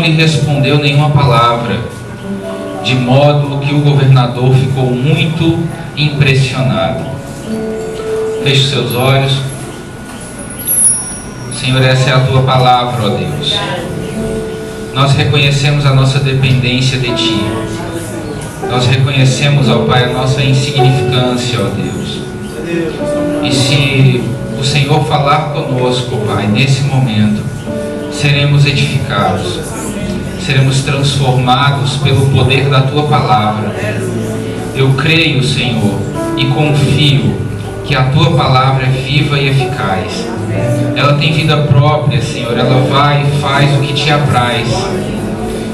lhe respondeu nenhuma palavra, de modo que o governador ficou muito impressionado. Feche seus olhos. Senhor, essa é a tua palavra, ó Deus. Nós reconhecemos a nossa dependência de ti. Nós reconhecemos, ó Pai, a nossa insignificância, ó Deus. E se o Senhor falar conosco, Pai, nesse momento, seremos edificados, seremos transformados pelo poder da tua palavra. Eu creio, Senhor, e confio que a tua palavra é viva e eficaz. Ela tem vida própria, Senhor. Ela vai e faz o que te apraz.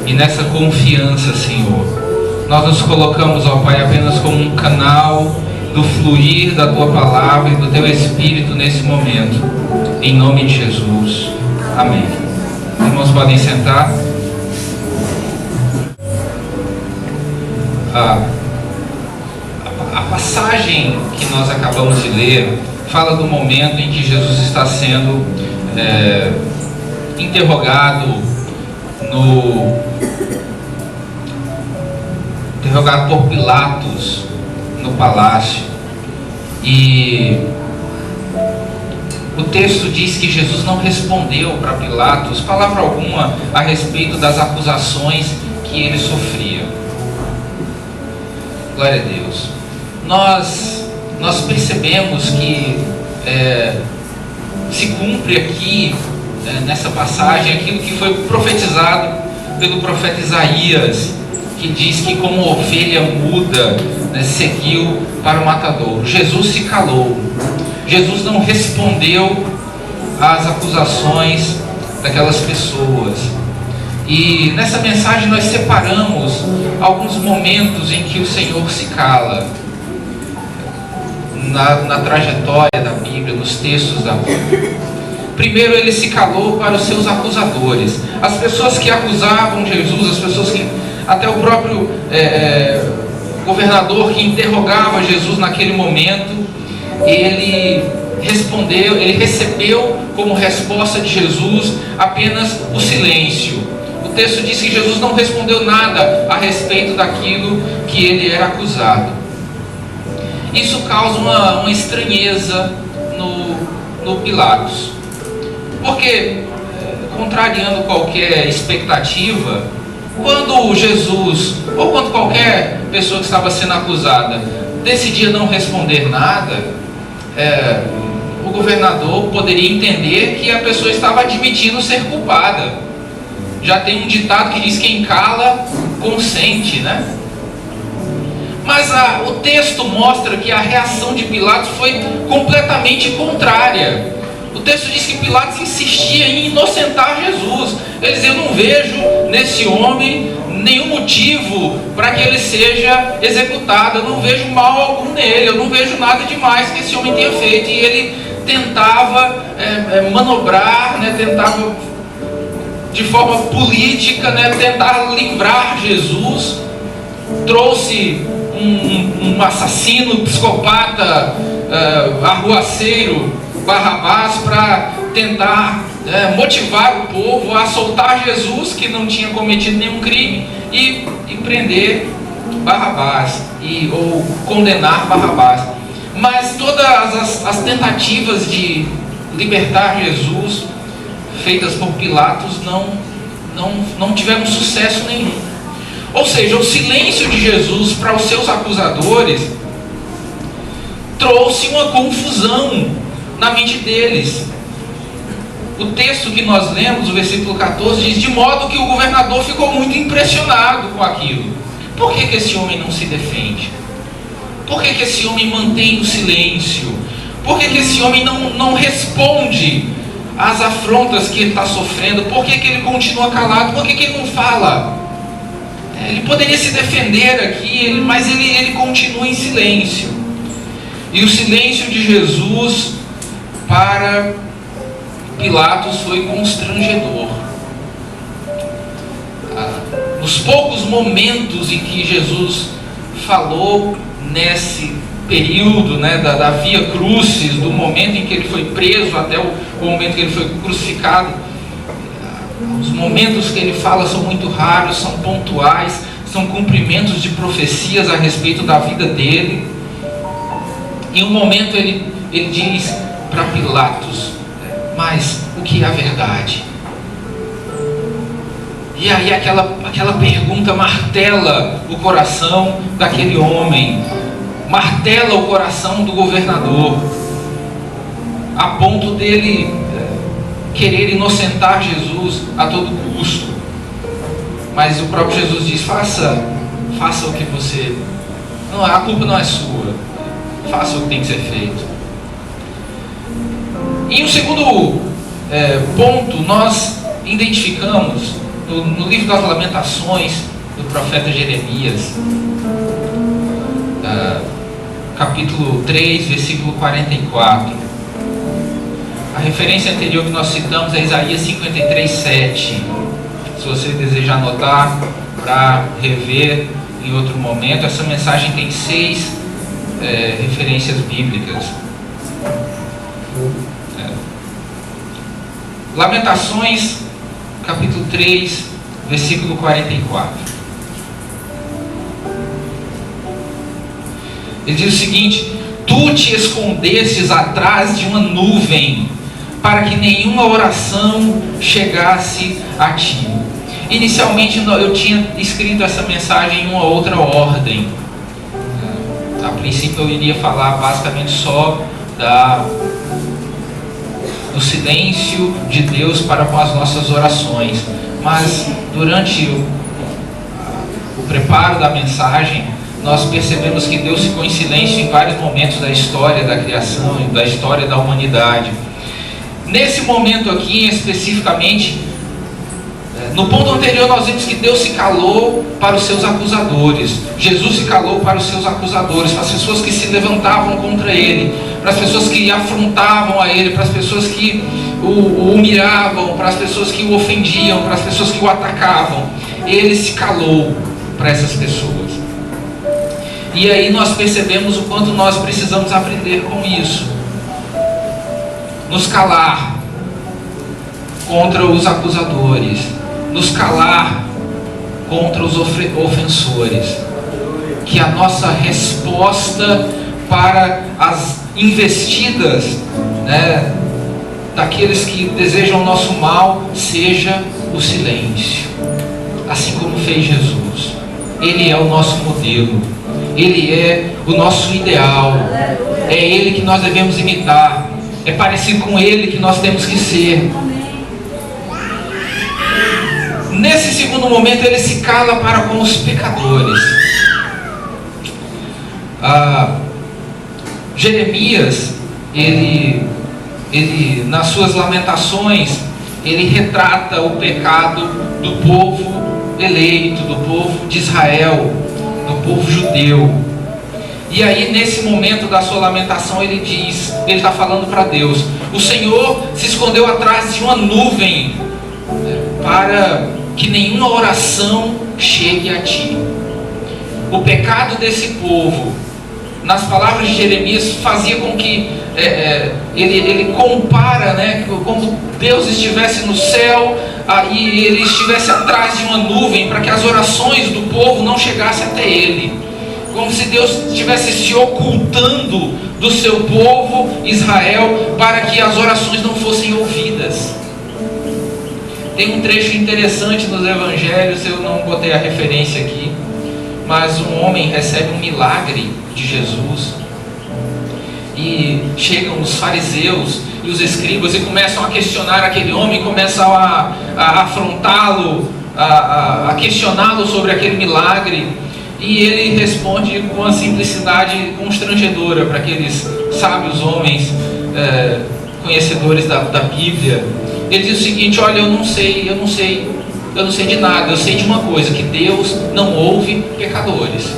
E nessa confiança, Senhor, nós nos colocamos, ó Pai, apenas como um canal do fluir da tua palavra e do teu Espírito nesse momento. Em nome de Jesus. Amém. Os irmãos podem sentar. A passagem que nós acabamos de ler fala do momento em que Jesus está sendo interrogado por Pilatos no palácio. E o texto diz que Jesus não respondeu para Pilatos palavra alguma a respeito das acusações que ele sofria. Glória a Deus. Nós percebemos que se cumpre aqui, nessa passagem, aquilo que foi profetizado pelo profeta Isaías, que diz que como ovelha muda, né, seguiu para o matadouro. Jesus se calou. Jesus não respondeu às acusações daquelas pessoas. E nessa mensagem nós separamos alguns momentos em que o Senhor se cala na trajetória da Bíblia, nos textos da Bíblia. Primeiro, ele se calou para os seus acusadores, as pessoas que acusavam Jesus, as pessoas que, até o próprio governador que interrogava Jesus naquele momento, ele respondeu, ele recebeu como resposta de Jesus apenas o silêncio. O texto diz que Jesus não respondeu nada a respeito daquilo que ele era acusado. Isso causa uma estranheza no Pilatos, porque, contrariando qualquer expectativa, quando Jesus, ou quando qualquer pessoa que estava sendo acusada, decidia não responder nada, o governador poderia entender que a pessoa estava admitindo ser culpada. Já tem um ditado que diz: quem cala, consente, né? Mas o texto mostra que a reação de Pilatos foi completamente contrária. O texto diz que Pilatos insistia em inocentar Jesus. Ele dizia: eu não vejo nesse homem nenhum motivo para que ele seja executado, eu não vejo mal algum nele, eu não vejo nada demais que esse homem tenha feito. E ele tentava manobrar, né, tentava de forma política, né, tentar livrar Jesus. Trouxe um assassino, psicopata, arruaceiro, Barrabás, para tentar motivar o povo a soltar Jesus, que não tinha cometido nenhum crime, e prender Barrabás, ou condenar Barrabás. Mas todas as tentativas de libertar Jesus, feitas por Pilatos, não tiveram sucesso nenhum. Ou seja, o silêncio de Jesus para os seus acusadores trouxe uma confusão na mente deles. O texto que nós lemos, o versículo 14, diz: de modo que o governador ficou muito impressionado com aquilo. Por que esse homem não se defende? Por que esse homem mantém o silêncio? Por que esse homem não responde às afrontas que ele está sofrendo? Por que ele continua calado? Por que ele não fala? Ele poderia se defender aqui, mas ele continua em silêncio. E o silêncio de Jesus para Pilatos foi constrangedor. Nos poucos momentos em que Jesus falou nesse período, né, da Via Crucis, do momento em que ele foi preso até o momento que ele foi crucificado, Os momentos que ele fala são muito raros, são pontuais, são cumprimentos de profecias a respeito da vida dele. Em um momento ele diz para Pilatos: mas o que é a verdade? E aí aquela pergunta martela o coração daquele homem, martela o coração do governador, a ponto dele querer inocentar Jesus a todo custo. Mas o próprio Jesus diz: faça o que você... Não, a culpa não é sua. Faça o que tem que ser feito. E um segundo ponto, nós identificamos no livro das Lamentações do profeta Jeremias, capítulo 3, versículo 44. A referência anterior que nós citamos é Isaías 53, 7. Se você desejar anotar para rever em outro momento, essa mensagem tem 6 referências bíblicas. Lamentações, capítulo 3, versículo 44. Ele diz o seguinte: tu te escondestes atrás de uma nuvem, para que nenhuma oração chegasse a ti. Inicialmente eu tinha escrito essa mensagem em uma outra ordem. A princípio eu iria falar basicamente só do silêncio de Deus para com as nossas orações. Mas durante o preparo da mensagem, nós percebemos que Deus ficou em silêncio em vários momentos da história da criação e da história da humanidade. Nesse momento aqui, especificamente, no ponto anterior nós vimos que Deus se calou para os seus acusadores. Jesus se calou para os seus acusadores, para as pessoas que se levantavam contra Ele, para as pessoas que afrontavam a Ele, para as pessoas que o humilhavam, para as pessoas que o ofendiam, para as pessoas que o atacavam. Ele se calou para essas pessoas. E aí nós percebemos o quanto nós precisamos aprender com isso. Nos calar contra os acusadores, nos calar contra os ofensores. Que a nossa resposta para as investidas, daqueles que desejam o nosso mal, seja o silêncio, assim como fez Jesus. Ele é o nosso modelo, Ele é o nosso ideal, é Ele que nós devemos imitar, é parecido com Ele que nós temos que ser. Nesse segundo momento ele se cala para com os pecadores. Jeremias, ele nas suas lamentações, ele retrata o pecado do povo eleito, do povo de Israel, do povo judeu. E aí nesse momento da sua lamentação ele está falando para Deus: o Senhor se escondeu atrás de uma nuvem para que nenhuma oração chegue a ti. O pecado desse povo, nas palavras de Jeremias, fazia com que ele compara, como Deus estivesse no céu e ele estivesse atrás de uma nuvem para que as orações do povo não chegassem até ele, como se Deus estivesse se ocultando do seu povo Israel para que as orações não fossem ouvidas. Tem um trecho interessante nos evangelhos, eu não botei a referência aqui, mas um homem recebe um milagre de Jesus e chegam os fariseus e os escribas e começam a questionar aquele homem, começam a afrontá-lo, a questioná-lo sobre aquele milagre, e ele responde com uma simplicidade constrangedora para aqueles sábios homens conhecedores da Bíblia. Ele diz o seguinte: olha, eu não sei de nada, eu sei de uma coisa, que Deus não ouve pecadores.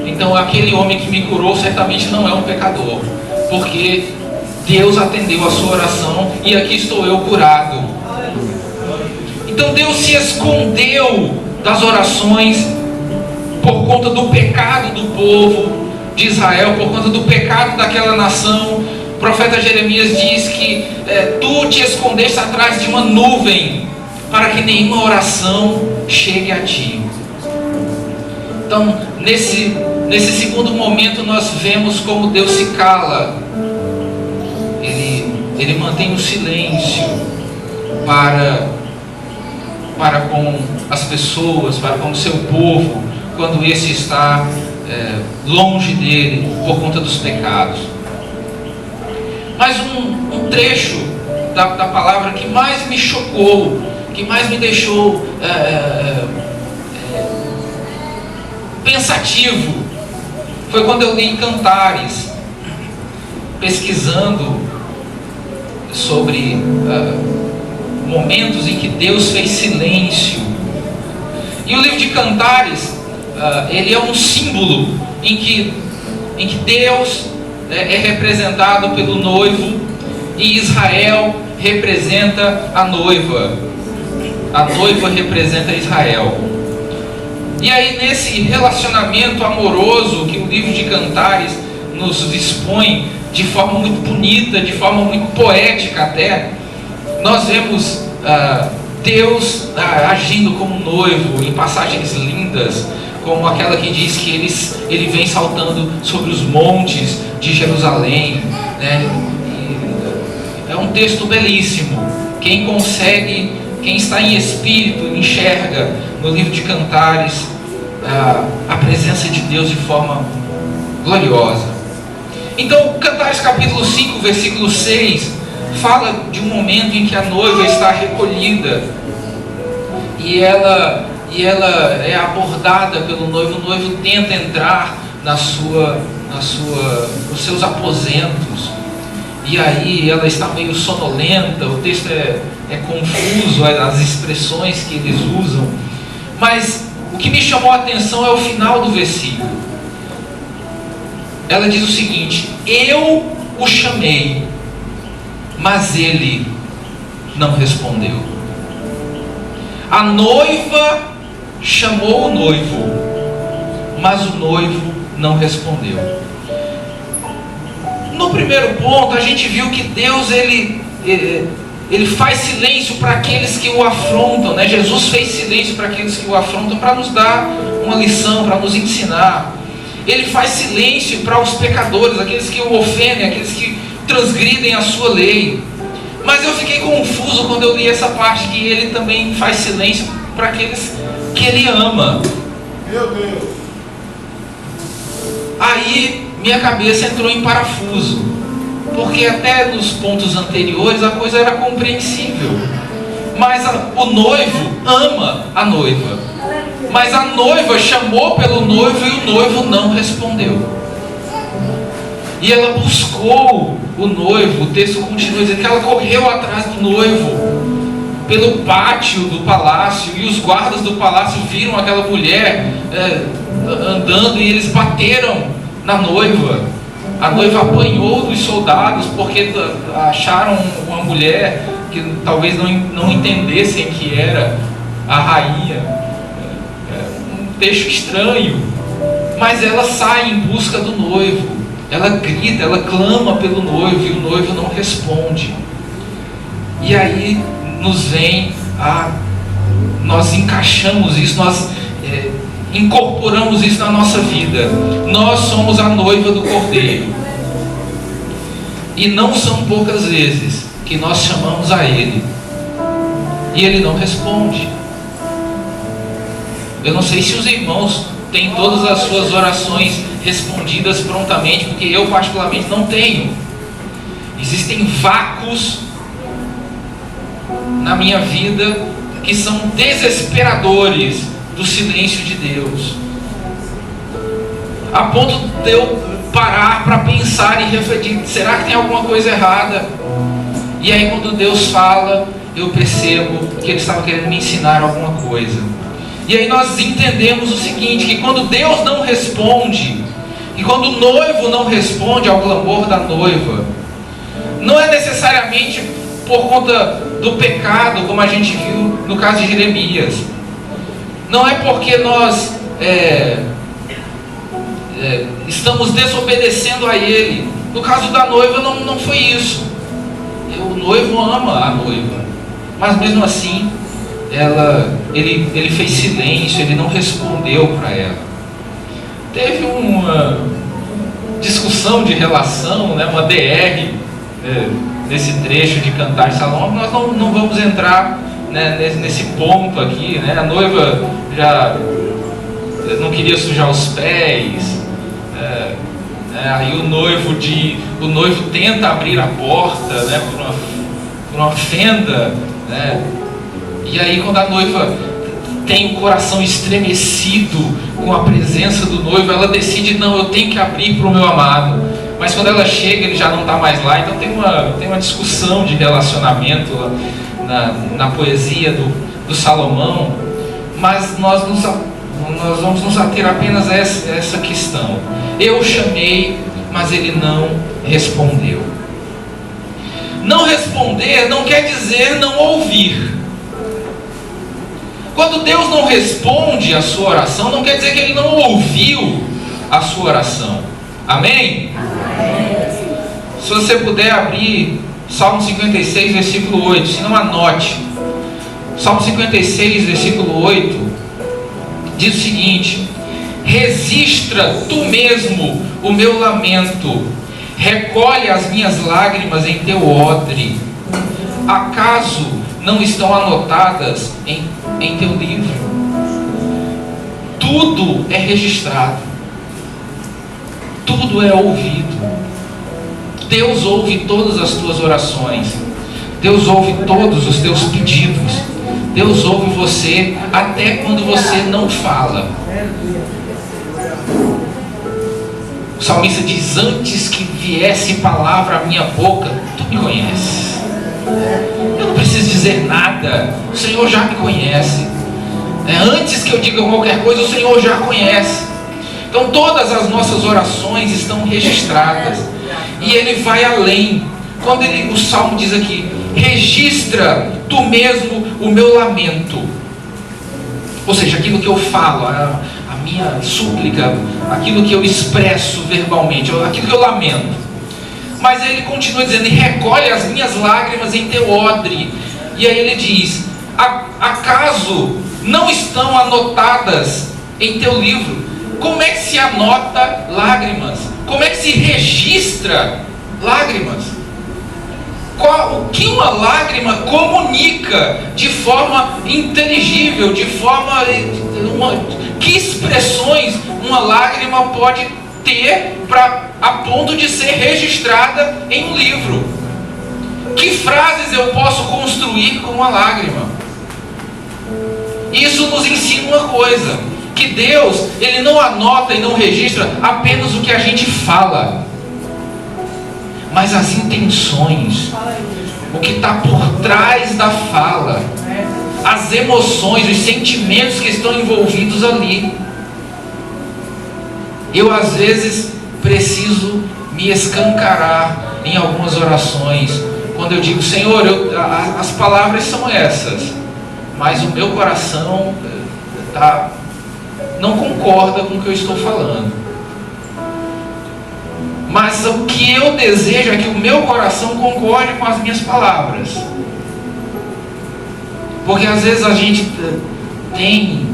Então aquele homem que me curou certamente não é um pecador, porque Deus atendeu a sua oração e aqui estou eu curado. Então Deus se escondeu das orações por conta do pecado do povo de Israel, por conta do pecado daquela nação. O profeta Jeremias diz que tu te escondeste atrás de uma nuvem para que nenhuma oração chegue a ti. Então, nesse segundo momento, nós vemos como Deus se cala. Ele mantém o silêncio para com as pessoas, para com o seu povo, quando esse está longe dele por conta dos pecados. Mas um trecho da palavra que mais me chocou, que mais me deixou pensativo, foi quando eu li em Cantares, pesquisando sobre momentos em que Deus fez silêncio. E o livro de Cantares, ele é um símbolo em que Deus é representado pelo noivo e Israel representa a noiva. A noiva representa Israel. E aí, nesse relacionamento amoroso que o livro de Cantares nos dispõe de forma muito bonita, de forma muito poética até, nós vemos Deus agindo como noivo em passagens lindas, como aquela que diz que ele vem saltando sobre os montes de Jerusalém, né? É um texto belíssimo. Quem está em espírito, enxerga no livro de Cantares a presença de Deus de forma gloriosa. Então, Cantares capítulo 5, versículo 6, fala de um momento em que a noiva está recolhida e ela é abordada pelo noivo. O noivo tenta entrar nos seus aposentos, e aí ela está meio sonolenta. O texto é confuso, as expressões que eles usam, mas o que me chamou a atenção é o final do versículo. Ela diz o seguinte: eu o chamei, mas ele não respondeu. A noiva chamou o noivo, mas o noivo não respondeu. No primeiro ponto, a gente viu que Deus ele faz silêncio para aqueles que o afrontam, né? Jesus fez silêncio para aqueles que o afrontam, para nos dar uma lição, para nos ensinar. Ele faz silêncio para os pecadores, aqueles que o ofendem, aqueles que transgridem a sua lei. Mas eu fiquei confuso quando eu li essa parte, que ele também faz silêncio para aqueles que ele ama. Meu Deus! Aí minha cabeça entrou em parafuso, porque até nos pontos anteriores a coisa era compreensível. Mas o noivo ama a noiva, mas a noiva chamou pelo noivo e o noivo não respondeu. E ela buscou o noivo. O texto continua dizendo que ela correu atrás do noivo pelo pátio do palácio, e os guardas do palácio viram aquela mulher andando, e eles bateram na noiva. A noiva apanhou dos soldados porque acharam uma mulher que talvez não entendessem que era a rainha. Um texto estranho, mas ela sai em busca do noivo. Ela grita, ela clama pelo noivo, e o noivo não responde. E aí nós encaixamos isso, nós incorporamos isso na nossa vida. Nós somos a noiva do Cordeiro, e não são poucas vezes que nós chamamos a Ele e Ele não responde. Eu não sei se os irmãos têm todas as suas orações respondidas prontamente, porque eu particularmente não tenho. Existem vácuos na minha vida que são desesperadores do silêncio de Deus, a ponto de eu parar para pensar e refletir: será que tem alguma coisa errada? E aí, quando Deus fala, eu percebo que Ele estava querendo me ensinar alguma coisa. E aí nós entendemos o seguinte, que quando Deus não responde, e quando o noivo não responde ao clamor da noiva, não é necessariamente por conta do pecado, como a gente viu no caso de Jeremias. Não é porque nós estamos desobedecendo a Ele. No caso da noiva não foi isso. O noivo ama a noiva, mas mesmo assim ele fez silêncio, ele não respondeu para ela. Teve uma discussão de relação, né, uma DR, nesse trecho de Cantar de Salomão. Nós não vamos entrar, né, nesse ponto aqui, né? A noiva já não queria sujar os pés, aí o noivo tenta abrir a porta, né, por uma fenda, né? E aí, quando a noiva tem o coração estremecido com a presença do noivo, ela decide: não, eu tenho que abrir para o meu amado. Mas quando ela chega, ele já não está mais lá. Então tem uma discussão de relacionamento na poesia do Salomão. Mas nós vamos nos ater apenas a essa questão. Eu chamei, mas ele não respondeu. Não responder não quer dizer não ouvir. Quando Deus não responde a sua oração, não quer dizer que Ele não ouviu a sua oração. Amém? Amém. Se você puder abrir Salmo 56, versículo 8, se não, anote. Salmo 56, versículo 8, diz o seguinte: registra tu mesmo o meu lamento, recolhe as minhas lágrimas em teu odre. Acaso não estão anotadas em teu livro? Tudo é registrado, tudo é ouvido. Deus ouve todas as tuas orações, Deus ouve todos os teus pedidos, Deus ouve você até quando você não fala. O salmista diz: antes que viesse palavra à minha boca, tu me conheces. Eu não preciso dizer nada, o Senhor já me conhece. Antes que eu diga qualquer coisa, o Senhor já conhece. Então todas as nossas orações estão registradas. E ele vai além. Quando o Salmo diz aqui: registra tu mesmo o meu lamento. Ou seja, aquilo que eu falo, a minha súplica, aquilo que eu expresso verbalmente, aquilo que eu lamento. Mas ele continua dizendo: e recolhe as minhas lágrimas em teu odre. E aí ele diz: acaso não estão anotadas em teu livro? Como é que se anota lágrimas? Como é que se registra lágrimas? O que uma lágrima comunica de forma inteligível, que expressões uma lágrima pode ter a ponto de ser registrada em um livro? Que frases eu posso construir com uma lágrima? Isso nos ensina uma coisa: que Deus, Ele não anota e não registra apenas o que a gente fala, mas as intenções, o que está por trás da fala, as emoções, os sentimentos que estão envolvidos ali. Eu às vezes preciso me escancarar em algumas orações, quando eu digo: Senhor, as palavras são essas, mas o meu coração não concorda com o que eu estou falando. Mas o que eu desejo é que o meu coração concorde com as minhas palavras. Porque às vezes a gente tem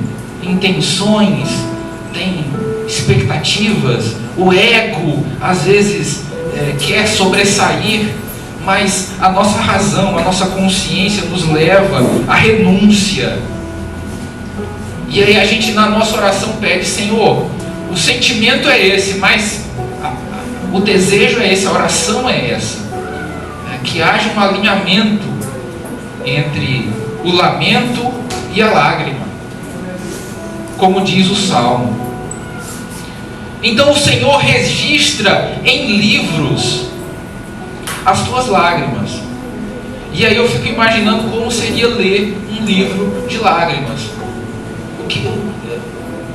intenções, tem expectativas, o ego às vezes quer sobressair, mas a nossa razão, a nossa consciência nos leva à renúncia. E aí a gente, na nossa oração, pede: Senhor, o sentimento é esse, mas o desejo é esse, a oração é essa. Que haja um alinhamento entre o lamento e a lágrima, como diz o Salmo. Então o Senhor registra em livros as tuas lágrimas. E aí eu fico imaginando como seria ler um livro de lágrimas.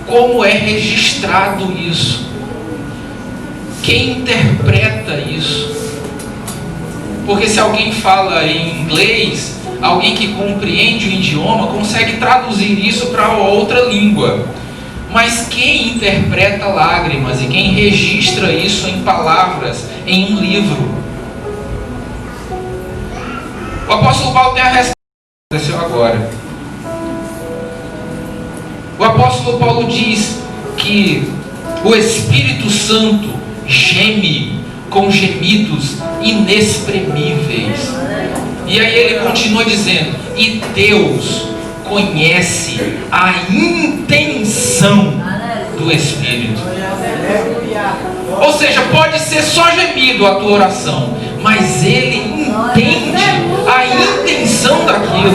Como é registrado isso? Quem interpreta isso? Porque se alguém fala em inglês, alguém que compreende o idioma consegue traduzir isso para outra língua. Mas quem interpreta lágrimas e quem registra isso em palavras, em um livro? O apóstolo Paulo tem a resposta que aconteceu agora. apóstolo Paulo diz que o Espírito Santo geme com gemidos inexprimíveis. E aí ele continua dizendo: e Deus conhece a intenção do Espírito. Ou seja, pode ser só gemido a tua oração, mas Ele entende a intenção daquilo.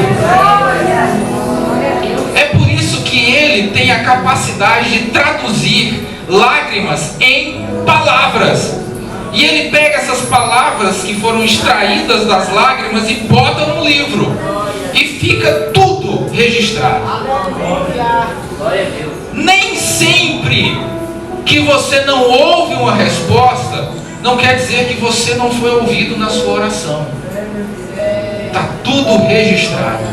É por isso que Ele tem a capacidade de traduzir lágrimas em palavras. E Ele pega essas palavras que foram extraídas das lágrimas e bota num livro. E fica tudo registrado. Nem sempre que você não ouve uma resposta, não quer dizer que você não foi ouvido na sua oração. Está tudo registrado.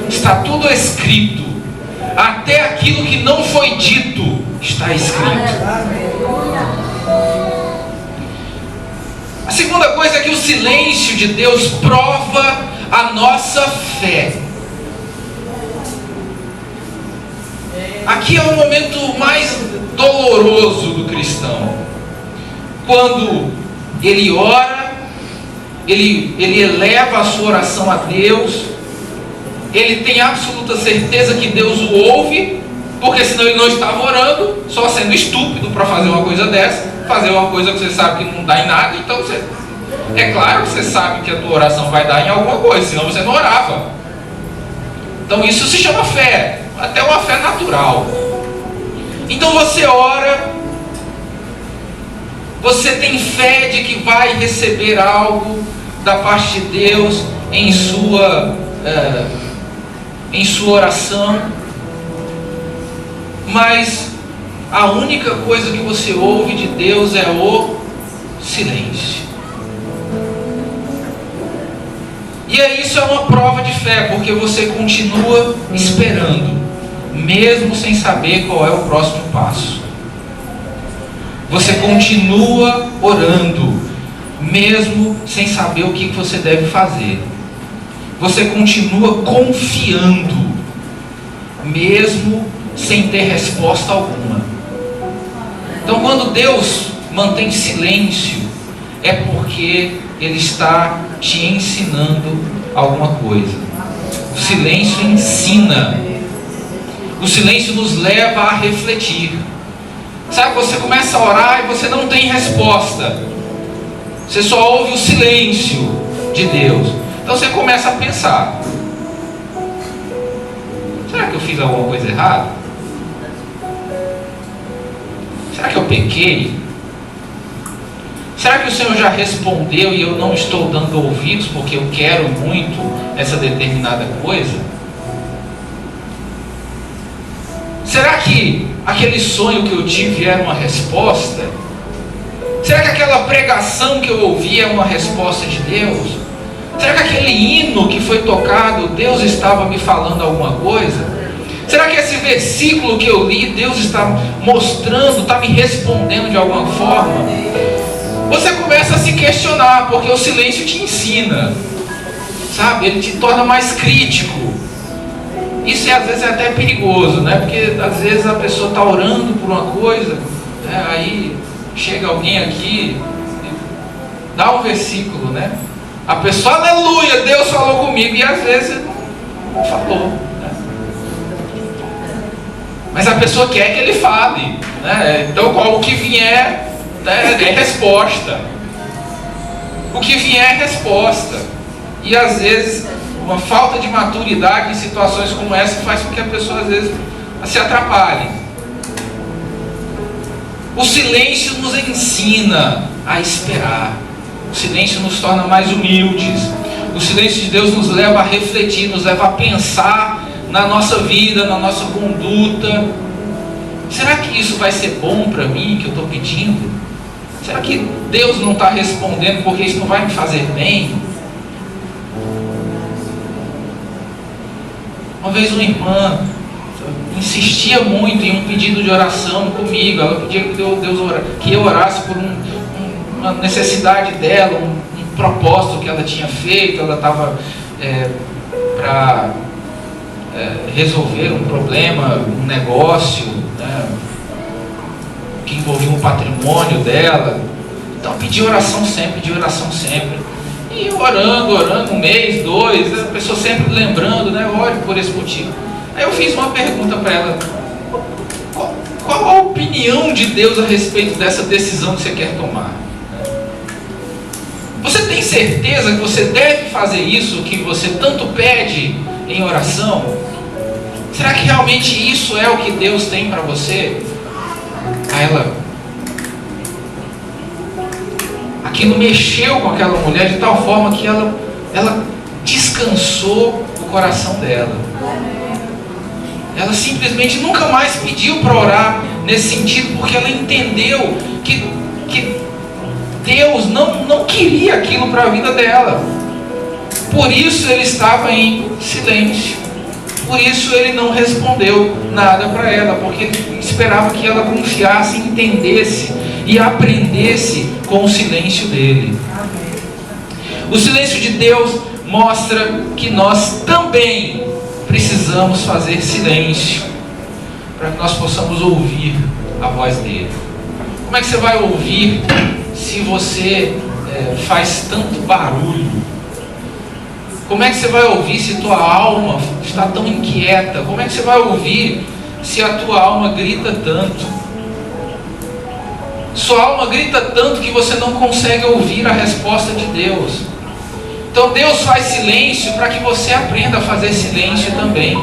Está tudo escrito. Até aquilo que não foi dito está escrito. A segunda coisa é que o silêncio de Deus prova a nossa fé. Aqui é o momento mais doloroso do cristão. Quando ele ora, ele eleva a sua oração a Deus, ele tem absoluta certeza que Deus o ouve, porque senão ele não estava orando, só sendo estúpido para fazer uma coisa dessa, fazer uma coisa que você sabe que não dá em nada. Então é claro que você sabe que a tua oração vai dar em alguma coisa, senão você não orava. Então isso se chama fé, até uma fé natural. Então você ora, você tem fé de que vai receber algo da parte de Deus em sua oração, mas a única coisa que você ouve de Deus é o silêncio. E isso é uma prova de fé, porque você continua esperando, mesmo sem saber qual é o próximo passo. Você continua orando, mesmo sem saber o que você deve fazer. Você continua confiando, mesmo sem ter resposta alguma. Então, quando Deus mantém silêncio, é porque Ele está te ensinando alguma coisa. O silêncio ensina. O silêncio nos leva a refletir. Sabe, você começa a orar e você não tem resposta. Você só ouve o silêncio de Deus. Então você começa a pensar: será que eu fiz alguma coisa errada? Será que eu pequei? Será que o Senhor já respondeu e eu não estou dando ouvidos porque eu quero muito essa determinada coisa? Será que aquele sonho que eu tive era uma resposta? Será que aquela pregação que eu ouvi é uma resposta de Deus? Será que aquele hino que foi tocado, Deus estava me falando alguma coisa? Será que esse versículo que eu li, Deus está mostrando, está me respondendo de alguma forma? Você começa a se questionar, porque o silêncio te ensina, sabe? Ele te torna mais crítico. Isso às vezes é até perigoso, né? Porque às vezes a pessoa está orando por uma coisa, né? Aí chega alguém aqui e dá um versículo, né? A pessoa, aleluia, Deus falou comigo, e às vezes não falou, né? Mas a pessoa quer que ele fale, né? Então o que vier é resposta. O que vier é resposta. E às vezes uma falta de maturidade em situações como essa faz com que a pessoa às vezes se atrapalhe. O silêncio nos ensina a esperar. O silêncio nos torna mais humildes. O silêncio de Deus nos leva a refletir, nos leva a pensar na nossa vida, na nossa conduta. Será que isso vai ser bom para mim, que eu estou pedindo? Será que Deus não está respondendo porque isso não vai me fazer bem? Uma vez uma irmã insistia muito em um pedido de oração comigo. Ela pedia que eu orasse por uma necessidade dela, um propósito que ela tinha feito. Ela estava para resolver um problema, um negócio, né, que envolvia um patrimônio dela. Então pedi oração sempre. E orando, um mês, 2, a pessoa sempre lembrando, né, ore por esse motivo. Aí eu fiz uma pergunta para ela: qual a opinião de Deus a respeito dessa decisão que você quer tomar? Você tem certeza que você deve fazer isso que você tanto pede em oração? Será que realmente isso é o que Deus tem para você? Aí aquilo mexeu com aquela mulher de tal forma que ela descansou o coração dela. Ela simplesmente nunca mais pediu para orar nesse sentido, porque ela entendeu que Deus não queria aquilo para a vida dela. Por isso ele estava em silêncio. Por isso ele não respondeu nada para ela, porque ele esperava que ela confiasse, entendesse e aprendesse com o silêncio dele. O silêncio de Deus mostra que nós também precisamos fazer silêncio para que nós possamos ouvir a voz dele. Como é que você vai ouvir se você faz tanto barulho? Como é que você vai ouvir se tua alma está tão inquieta? Como é que você vai ouvir se a tua alma grita tanto? Sua alma grita tanto que você não consegue ouvir a resposta de Deus. Então Deus faz silêncio para que você aprenda a fazer silêncio também.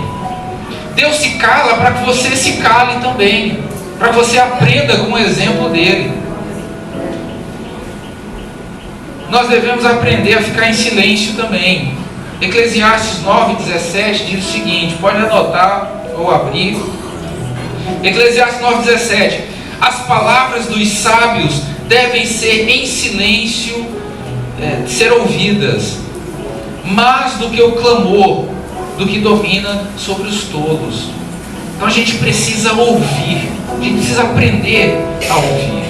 Deus se cala para que você se cale também, para que você aprenda com o exemplo dele. Nós devemos aprender a ficar em silêncio também. Eclesiastes 9:17 diz o seguinte, pode anotar ou abrir. Eclesiastes 9:17: as palavras dos sábios devem ser em silêncio, ser ouvidas, mais do que o clamor do que domina sobre os tolos. Então a gente precisa ouvir, a gente precisa aprender a ouvir.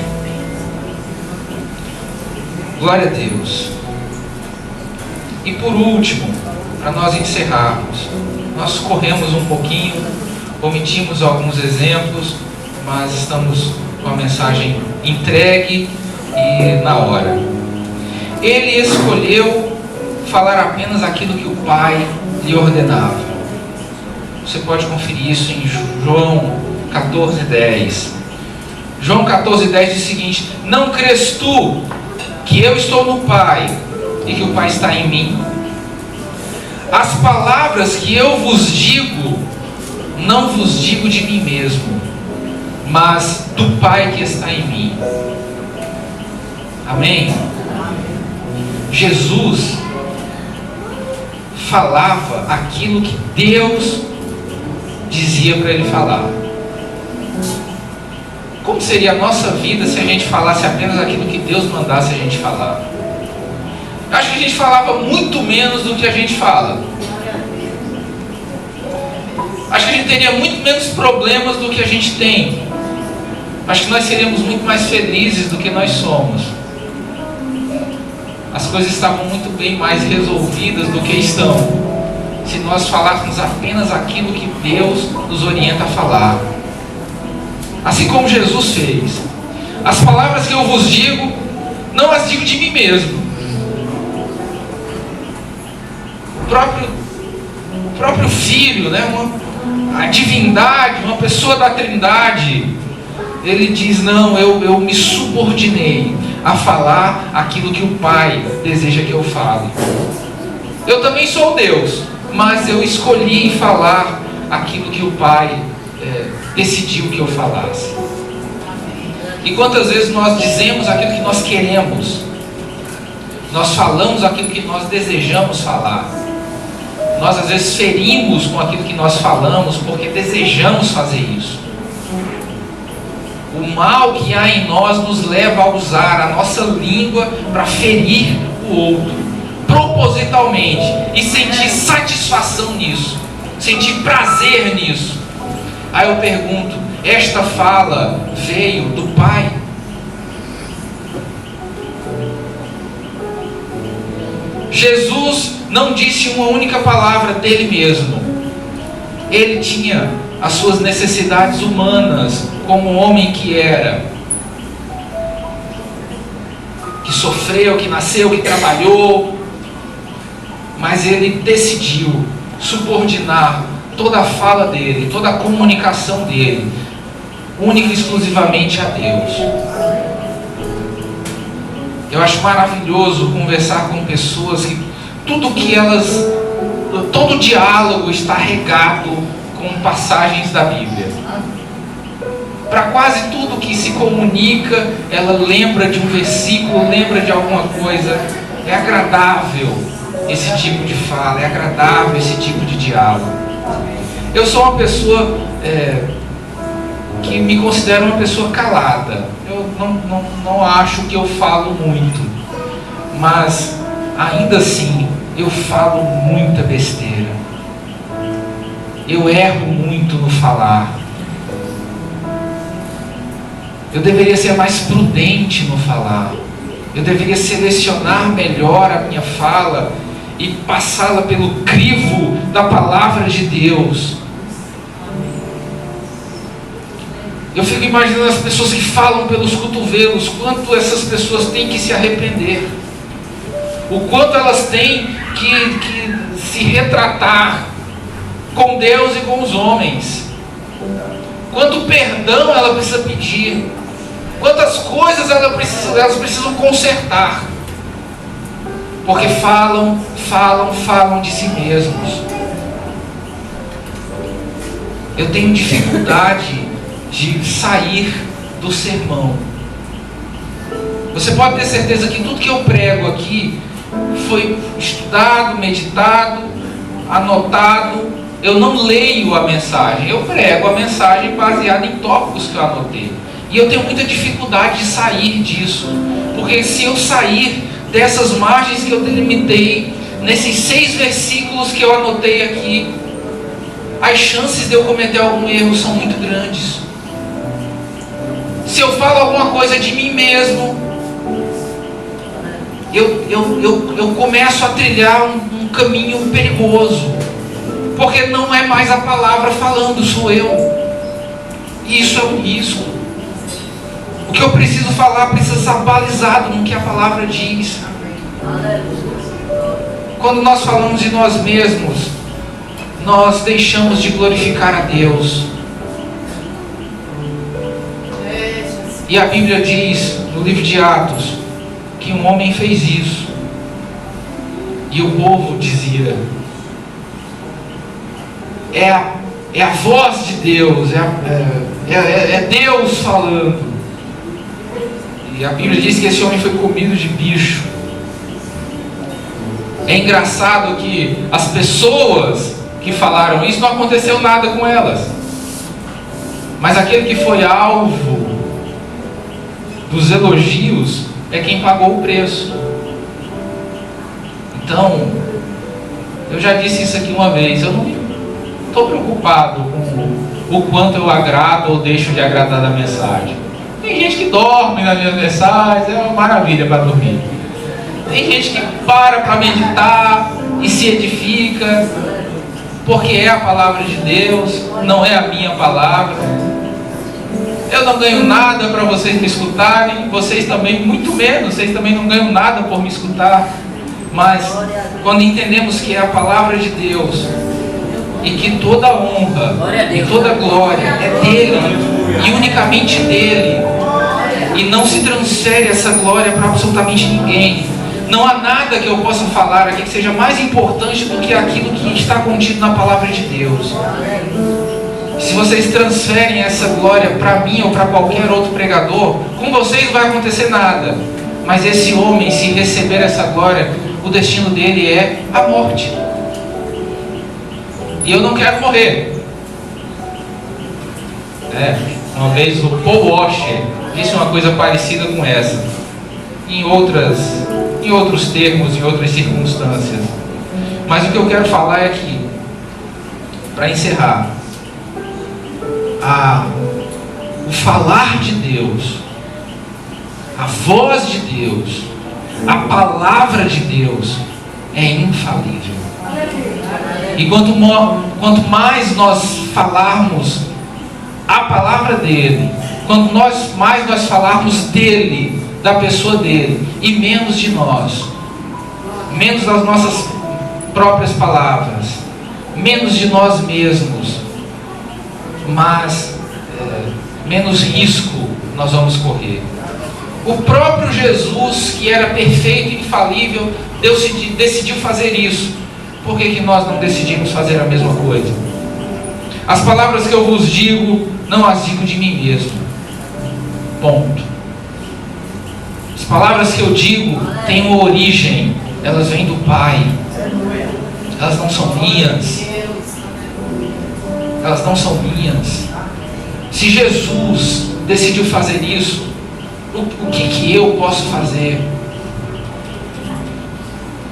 Glória a Deus. E por último, para nós encerrarmos, nós corremos um pouquinho, omitimos alguns exemplos, mas estamos com a mensagem entregue e na hora. Ele escolheu falar apenas aquilo que o Pai lhe ordenava. Você pode conferir isso em João 14:10. João 14:10 diz o seguinte: não crês tu que eu estou no Pai e que o Pai está em mim? As palavras que eu vos digo, não vos digo de mim mesmo, mas do Pai que está em mim. Amém? Jesus falava aquilo que Deus dizia para ele falar. Como seria a nossa vida se a gente falasse apenas aquilo que Deus mandasse a gente falar? Eu acho que a gente falava muito menos do que a gente fala. Acho que a gente teria muito menos problemas do que a gente tem. Acho que nós seríamos muito mais felizes do que nós somos. As coisas estavam muito bem mais resolvidas do que estão, se nós falássemos apenas aquilo que Deus nos orienta a falar. Assim como Jesus fez. As palavras que eu vos digo, não as digo de mim mesmo. O próprio Filho, né, a divindade, uma pessoa da Trindade, ele diz: não, eu me subordinei a falar aquilo que o Pai deseja que eu fale. Eu também sou Deus, mas eu escolhi falar aquilo que o Pai decidiu que eu falasse. E quantas vezes nós dizemos aquilo que nós queremos, nós falamos aquilo que nós desejamos falar. Nós às vezes ferimos com aquilo que nós falamos porque desejamos fazer isso. O mal que há em nós nos leva a usar a nossa língua para ferir o outro, propositalmente, e sentir satisfação nisso, sentir prazer nisso. Aí eu pergunto: esta fala veio do Pai? Jesus não disse uma única palavra dele mesmo. Ele tinha as suas necessidades humanas, como homem que era, que sofreu, que nasceu, que trabalhou, mas ele decidiu subordinar toda a fala dele, toda a comunicação dele, única e exclusivamente a Deus. Eu acho maravilhoso conversar com pessoas que todo diálogo está regado com passagens da Bíblia. Para quase tudo que se comunica, ela lembra de um versículo, lembra de alguma coisa. É agradável esse tipo de fala, é agradável esse tipo de diálogo. Eu sou uma pessoa que me considero uma pessoa calada. Eu não acho que eu falo muito, mas ainda assim eu falo muita besteira. Eu erro muito no falar. Eu deveria ser mais prudente no falar. Eu deveria selecionar melhor a minha fala e passá-la pelo crivo da palavra de Deus. Eu fico imaginando as pessoas que falam pelos cotovelos, quanto essas pessoas têm que se arrepender, o quanto elas têm que se retratar com Deus e com os homens, quanto perdão ela precisa pedir, quantas coisas elas precisam consertar, porque falam de si mesmos. Eu tenho dificuldade de sair do sermão. Você pode ter certeza que tudo que eu prego aqui foi estudado, meditado, anotado. Eu não leio a mensagem, eu prego a mensagem baseada em tópicos que eu anotei. E eu tenho muita dificuldade de sair disso, porque se eu sair dessas margens que eu delimitei, nesses 6 versículos que eu anotei aqui, as chances de eu cometer algum erro são muito grandes. Se eu falo alguma coisa de mim mesmo, eu começo a trilhar um caminho perigoso, porque não é mais a palavra falando, sou eu. E isso é um risco. O que eu preciso falar precisa estar balizado no que a palavra diz. Quando nós falamos de nós mesmos, nós deixamos de glorificar a Deus. E a Bíblia diz, no livro de Atos, que um homem fez isso. E o povo dizia: é a voz de Deus, é Deus falando. E a Bíblia diz que esse homem foi comido de bicho. É engraçado que as pessoas que falaram isso, não aconteceu nada com elas, mas aquele que foi alvo dos elogios é quem pagou o preço. Então, eu já disse isso aqui uma vez, eu não estou preocupado com o quanto eu agrado ou deixo de agradar da mensagem. Tem gente que dorme nas minhas mensagens, é uma maravilha para dormir. Tem gente que para meditar e se edifica, porque é a palavra de Deus, não é a minha palavra. Eu não ganho nada para vocês me escutarem, vocês também, muito menos, vocês também não ganham nada por me escutar. Mas quando entendemos que é a palavra de Deus, e que toda honra e toda glória é dele, e unicamente dele, e não se transfere essa glória para absolutamente ninguém. Não há nada que eu possa falar aqui que seja mais importante do que aquilo que está contido na palavra de Deus. Se vocês transferem essa glória para mim ou para qualquer outro pregador, com vocês não vai acontecer nada. Mas esse homem, se receber essa glória, o destino dele é a morte. E eu não quero morrer. Uma vez o Paul Washer disse uma coisa parecida com essa, em outros termos, em outras circunstâncias. Mas o que eu quero falar é que, para encerrar, o falar de Deus, a voz de Deus, a palavra de Deus é infalível. E quanto mais nós falarmos a palavra dele, quanto mais nós falarmos dele, da pessoa dele, e menos de nós, menos das nossas próprias palavras, menos de nós mesmos, mas menos risco nós vamos correr. O próprio Jesus, que era perfeito e infalível, decidiu fazer isso. Por que nós não decidimos fazer a mesma coisa? As palavras que eu vos digo, não as digo de mim mesmo. Ponto. As palavras que eu digo têm uma origem, elas vêm do Pai. Elas não são minhas. Elas não são minhas. Se Jesus decidiu fazer isso, o que eu posso fazer?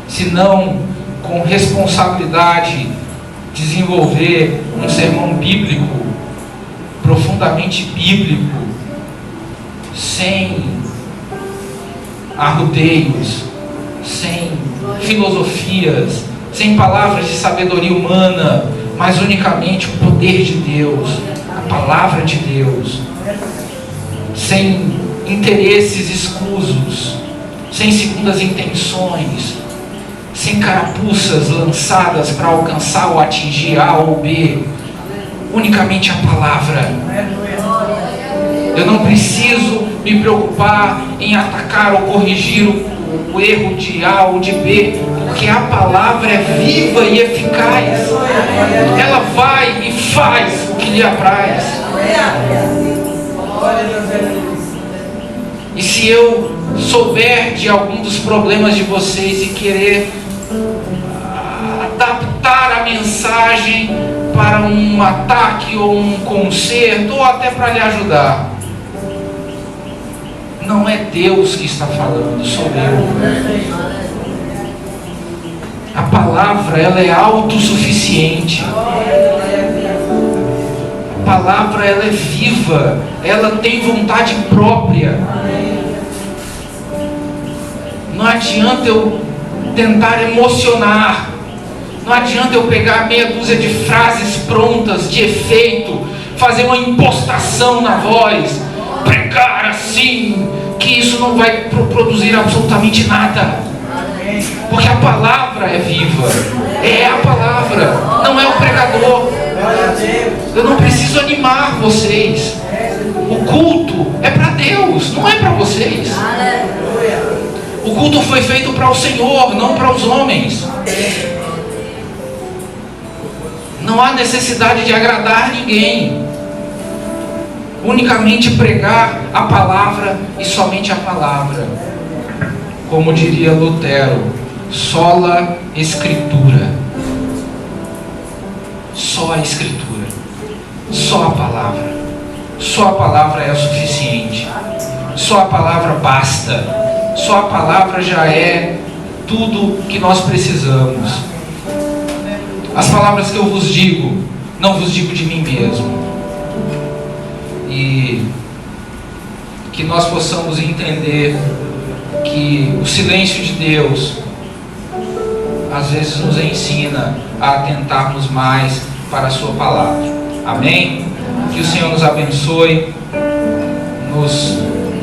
Se não, com responsabilidade, desenvolver um sermão bíblico, profundamente bíblico, sem arrudeios, sem filosofias, sem palavras de sabedoria humana, mas unicamente o poder de Deus, a palavra de Deus, sem interesses escusos, sem segundas intenções, sem carapuças lançadas para alcançar ou atingir A ou B, unicamente a palavra. Eu não preciso me preocupar em atacar ou corrigir o erro de A ou de B, porque a palavra é viva e eficaz. Ela vai e faz o que lhe apraz. E se eu souber de algum dos problemas de vocês e querer adaptar a mensagem para um ataque ou um conserto, ou até para lhe ajudar, não é Deus que está falando, sou eu. A palavra, ela é autossuficiente. A palavra, ela é viva, ela tem vontade própria. Não adianta eu tentar emocionar, não adianta eu pegar meia dúzia de frases prontas, de efeito, fazer uma impostação na voz, pregar assim, que isso não vai produzir absolutamente nada. Porque a palavra é viva, é a palavra, não é o pregador. Eu não preciso animar vocês. O culto é para Deus, não é para vocês. O culto foi feito para o Senhor, não para os homens. Não há necessidade de agradar ninguém. Unicamente pregar a palavra e somente a palavra. Como diria Lutero, sola escritura. Só a escritura. Só a palavra. Só a palavra é o suficiente. Só a palavra basta. Só a palavra já é tudo que nós precisamos. As palavras que eu vos digo, não vos digo de mim mesmo. E que nós possamos entender que o silêncio de Deus às vezes nos ensina a atentarmos mais para a sua palavra. Amém? Que o Senhor nos abençoe, nos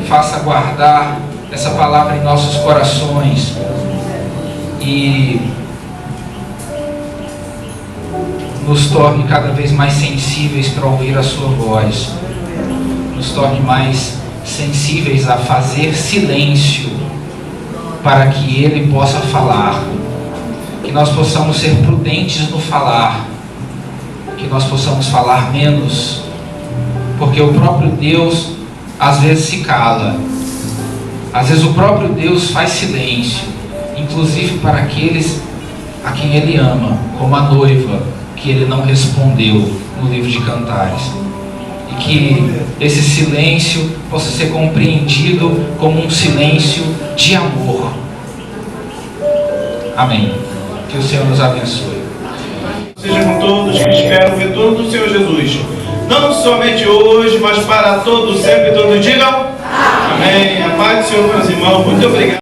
faça guardar essa palavra em nossos corações e nos torne cada vez mais sensíveis para ouvir a sua voz, nos torne mais sensíveis a fazer silêncio para que Ele possa falar, que nós possamos ser prudentes no falar, que nós possamos falar menos, porque o próprio Deus às vezes se cala, às vezes o próprio Deus faz silêncio, inclusive para aqueles a quem Ele ama, como a noiva que Ele não respondeu no livro de Cantares. E que esse silêncio possa ser compreendido como um silêncio de amor. Amém. Que o Senhor nos abençoe. Seja com todos que esperam o retorno do Senhor Jesus, não somente hoje, mas para todos sempre. Todos digam amém. A paz do Senhor, meus irmãos. Muito obrigado.